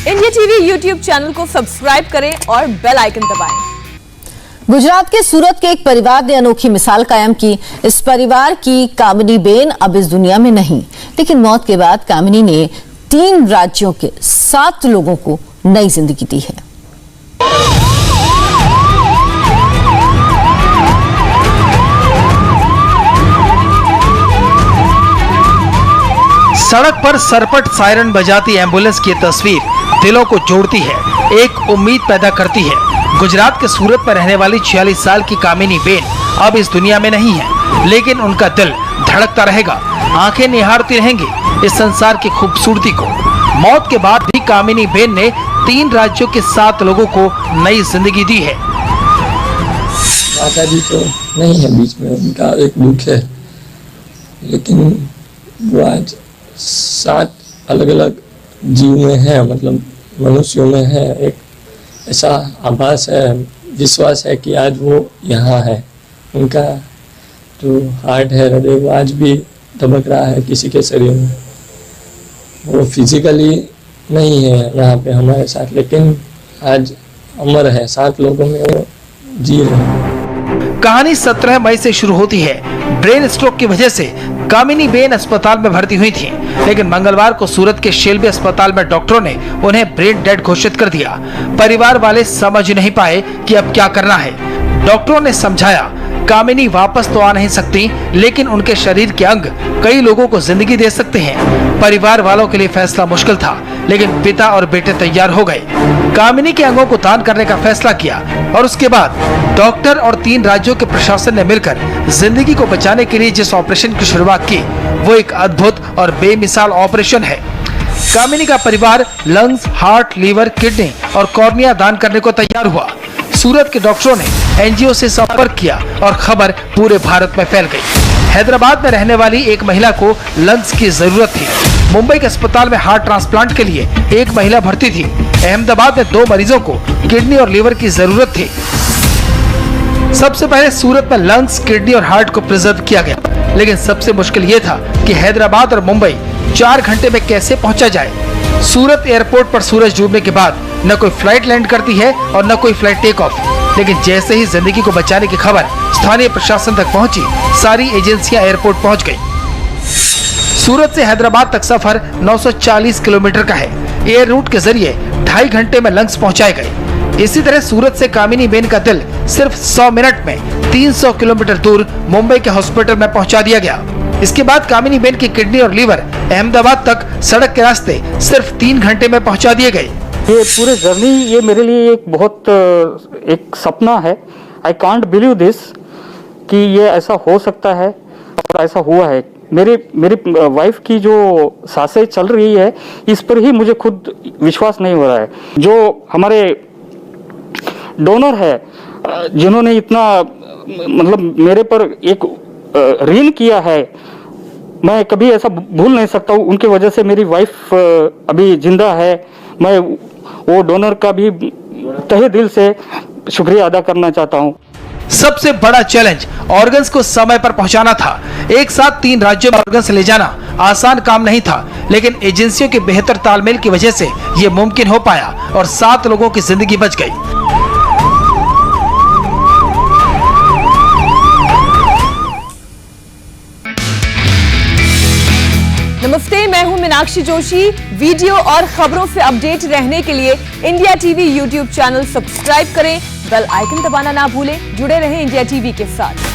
India TV YouTube channel को subscribe करें और बेल आइकन दबाएं। गुजरात के सूरत के एक परिवार ने अनोखी मिसाल कायम की। इस परिवार की कामिनी बेन अब इस दुनिया में नहीं, लेकिन मौत के बाद कामिनी ने 3 राज्यों के 7 लोगों को नई जिंदगी दी है। सड़क पर सरपट सायरन बजाती एम्बुलेंस की तस्वीर दिलों को जोड़ती है, एक उम्मीद पैदा करती है। गुजरात के सूरत में रहने वाली 46 साल की कामिनी बेन अब इस दुनिया में नहीं है, लेकिन उनका दिल धड़कता रहेगा, आंखें निहारती रहेंगी इस संसार की खूबसूरती को। मौत के बाद भी कामिनी बेन ने 3 राज्यों के 7 लोगों को नई जिंदगी दी है। माता जी तो नहीं है बीच में, उनका एक दुख है, लेकिन वो आज 7 अलग अलग जीव में है, मतलब मनुष्यों में है। एक ऐसा आभास है, विश्वास है कि आज वो यहाँ है। उनका जो हार्ट है, हृदय, वो आज भी धड़क रहा है किसी के शरीर में। वो फिजिकली नहीं है यहाँ पे हमारे साथ, लेकिन आज अमर है, 7 लोगों में वो जी रहे हैं। कहानी 17 मई से शुरू होती है। ब्रेन स्ट्रोक की वजह से कामिनी बेन अस्पताल में भर्ती हुई थी, लेकिन मंगलवार को सूरत के शेल्बी अस्पताल में डॉक्टरों ने उन्हें ब्रेन डेड घोषित कर दिया। परिवार वाले समझ नहीं पाए कि अब क्या करना है। डॉक्टरों ने समझाया, कामिनी वापस तो आ नहीं सकती, लेकिन उनके शरीर के अंग कई लोगों को जिंदगी दे सकते हैं। परिवार वालों के लिए फैसला मुश्किल था, लेकिन पिता और बेटे तैयार हो गए। कामिनी के अंगों को दान करने का फैसला किया और उसके बाद डॉक्टर और 3 राज्यों के प्रशासन ने मिलकर जिंदगी को बचाने के लिए जिस ऑपरेशन की शुरुआत की, वो एक अद्भुत और बेमिसाल ऑपरेशन है। कामिनी का परिवार लंग्स, हार्ट, लीवर, किडनी और कॉर्निया दान करने को तैयार हुआ। सूरत के डॉक्टरों ने एनजीओ से संपर्क किया और खबर पूरे भारत में फैल गई। हैदराबाद में रहने वाली एक महिला को लंग्स की जरूरत थी। मुंबई के अस्पताल में हार्ट ट्रांसप्लांट के लिए एक महिला भर्ती थी। अहमदाबाद में 2 मरीजों को किडनी और लीवर की जरूरत थी। सबसे पहले सूरत में लंग्स, किडनी और हार्ट को प्रिजर्व किया गया, लेकिन सबसे मुश्किल ये था कि हैदराबाद और मुंबई 4 घंटे में कैसे पहुंचा जाए। सूरत एयरपोर्ट पर सूरज डूबने के बाद न कोई फ्लाइट लैंड करती है और न कोई फ्लाइट टेक ऑफ, लेकिन जैसे ही जिंदगी को बचाने की खबर स्थानीय प्रशासन तक पहुंची, सारी एजेंसियां एयरपोर्ट पहुंच गई। सूरत से हैदराबाद तक सफर 940 किलोमीटर का है। एयर रूट के जरिए 2.5 घंटे में लंग्स पहुंचाए गए। इसी तरह सूरत से कामिनी बेन का दिल सिर्फ 100 मिनट में 300 किलोमीटर दूर मुंबई के हॉस्पिटल में पहुंचा दिया गया। इसके बाद कामिनी बेन की किडनी और लीवर अहमदाबाद तक सड़क के रास्ते सिर्फ 3 घंटे में पहुंचा दिए गए। ये पूरे जर्नी ये मेरे लिए एक बहुत एक सपना है। आई कांट बिलीव दिस कि ये ऐसा हो सकता है और ऐसा हुआ है। मेरी वाइफ की जो सांसें चल रही है, इस पर ही मुझे खुद विश्वास नहीं हो रहा है। जो हमारे डोनर है, जिन्होंने इतना मतलब मेरे पर एक ऋण किया है, मैं कभी ऐसा भूल नहीं सकता हूँ। उनकी वजह से मेरी वाइफ अभी जिंदा है। मैं वो डोनर का भी तहे दिल से शुक्रिया अदा करना चाहता हूँ। सबसे बड़ा चैलेंज ऑर्गन्स को समय पर पहुंचाना था। एक साथ 3 राज्यों में ऑर्गन्स ले जाना आसान काम नहीं था, लेकिन एजेंसियों के बेहतर तालमेल की वजह से ये मुमकिन हो पाया और 7 लोगों की जिंदगी बच गई। नमस्ते, मैं हूं मीनाक्षी जोशी। वीडियो और खबरों से अपडेट रहने के लिए India TV YouTube channel subscribe करें, बेल आइकन दबाना ना भूलें। जुड़े रहें इंडिया टीवी के साथ।